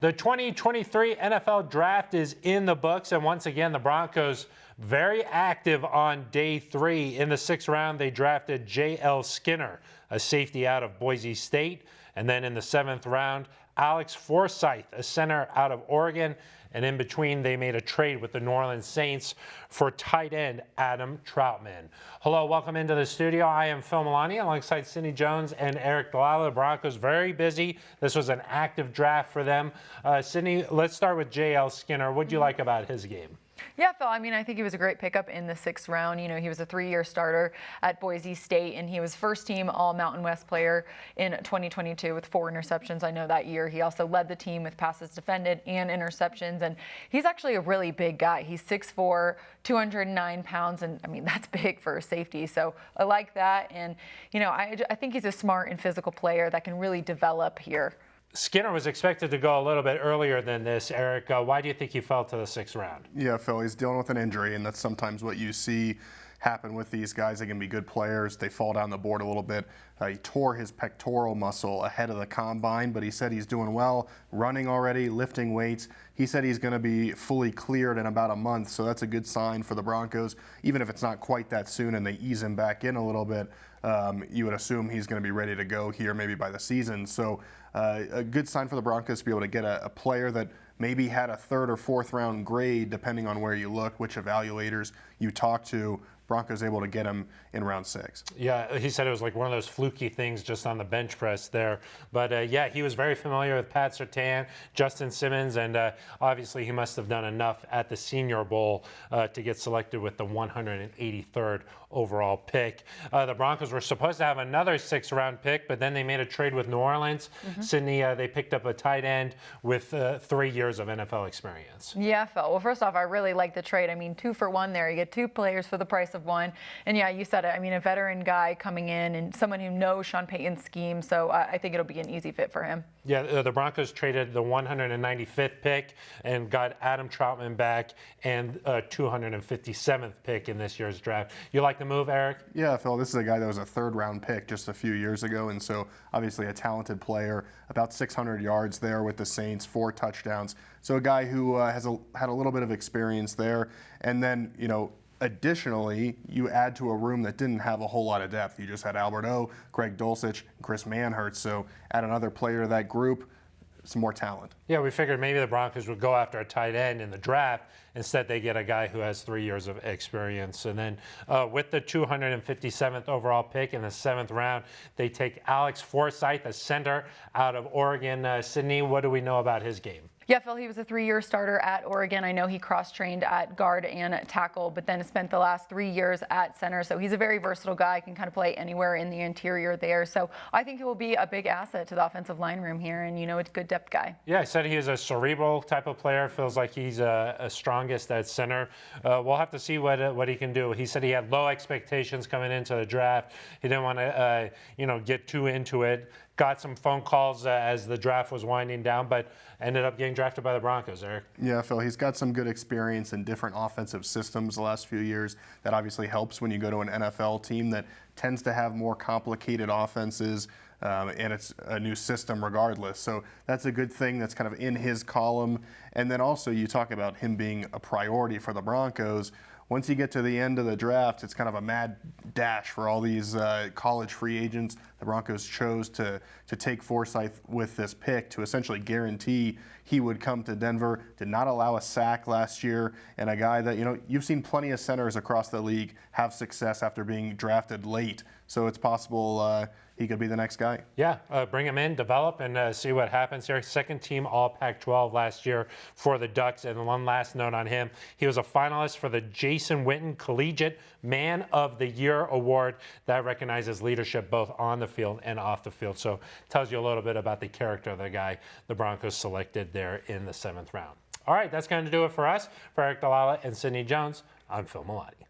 The 2023 NFL Draft is in the books, and once again, the Broncos very active on day 3. In the 6th round, they drafted J.L. Skinner, a safety out of Boise State. And then in the 7th round, Alex Forsyth, a center out of Oregon. And in between, they made a trade with the New Orleans Saints for tight end Adam Trautman. Hello, welcome into the studio. I am Phil Milani alongside Sidney Jones and Eric Dalala. The Broncos very busy. This was an active draft for them. Sidney, let's start with J.L. Skinner. What do you like about his game? Yeah, Phil, I think he was a great pickup in the 6th round. He was a 3-year starter at Boise State, and he was first-team All-Mountain West player in 2022 with 4 interceptions. I know that year. He also led the team with passes defended and interceptions, and he's actually a really big guy. He's 6'4", 209 pounds, and that's big for a safety. So I like that, and I think he's a smart and physical player that can really develop here. Skinner was expected to go a little bit earlier than this, Eric. Why do you think he fell to the 6th round? Yeah, Phil, he's dealing with an injury, and that's sometimes what you see happen with these guys. They can be good players. They fall down the board a little bit. He tore his pectoral muscle ahead of the combine, but he said he's doing well, running already, lifting weights. He said he's going to be fully cleared in about a month, so that's a good sign for the Broncos. Even if it's not quite that soon and they ease him back in a little bit, you would assume he's going to be ready to go here maybe by the season. So a good sign for the Broncos to be able to get a player that maybe had a 3rd or 4th round grade, depending on where you look, which evaluators you talk to. Broncos able to get him in round 6. Yeah, he said it was like one of those fluky things just on the bench press there. But yeah, he was very familiar with Pat Surtain, Justin Simmons, and obviously he must have done enough at the Senior Bowl to get selected with the 183rd overall pick. The Broncos were supposed to have another 6th round pick, but then they made a trade with New Orleans. Sidney, they picked up a tight end with 3 years of NFL experience. Yeah, Phil. Well, first off, I really like the trade. 2 for 1 there. You get 2 players for the price of 1. And yeah, you said it. A veteran guy coming in and someone who knows Sean Payton's scheme. So I think it'll be an easy fit for him. Yeah, the Broncos traded the 195th pick and got Adam Trautman back and a 257th pick in this year's draft. You like the move, Eric? Yeah, Phil, this is a guy that was a 3rd round pick just a few years ago, and so obviously a talented player, about 600 yards there with the Saints, 4 touchdowns. So a guy who had a little bit of experience there. And then, additionally, you add to a room that didn't have a whole lot of depth. You just had Albert O, Greg Dulcich, Chris Manhertz. So add another player to that group, some more talent. Yeah, we figured maybe the Broncos would go after a tight end in the draft. Instead, they get a guy who has 3 years of experience. And then with the 257th overall pick in the 7th round, they take Alex Forsyth, a center out of Oregon. Sidney, what do we know about his game? Yeah, Phil, he was a 3-year starter at Oregon. I know he cross-trained at guard and at tackle, but then spent the last 3 years at center. So he's a very versatile guy, can kind of play anywhere in the interior there. So I think he will be a big asset to the offensive line room here, and a good depth guy. Yeah, he said he is a cerebral type of player. Feels like he's a strongest at center. We'll have to see what he can do. He said he had low expectations coming into the draft. He didn't want to get too into it. Got some phone calls as the draft was winding down, but ended up getting drafted by the Broncos, Eric. Yeah, Phil, he's got some good experience in different offensive systems the last few years. That obviously helps when you go to an NFL team that tends to have more complicated offenses, and it's a new system regardless. So that's a good thing that's kind of in his column. And then also you talk about him being a priority for the Broncos. Once you get to the end of the draft, it's kind of a mad dash for all these college free agents. The Broncos chose to take Forsyth with this pick to essentially guarantee he would come to Denver. Did not allow a sack last year, and a guy that, you've seen plenty of centers across the league have success after being drafted late. So it's possible he could be the next guy. Yeah, bring him in, develop, and see what happens here. 2nd team All Pac-12 last year for the Ducks. And one last note on him, he was a finalist for the Jason Witten Collegiate Man of the Year Award. That recognizes leadership both on the field and off the field. So tells you a little bit about the character of the guy the Broncos selected there in the 7th round. All right, that's going to do it for us. For Eric Dalala and Sidney Jones, I'm Phil Milani.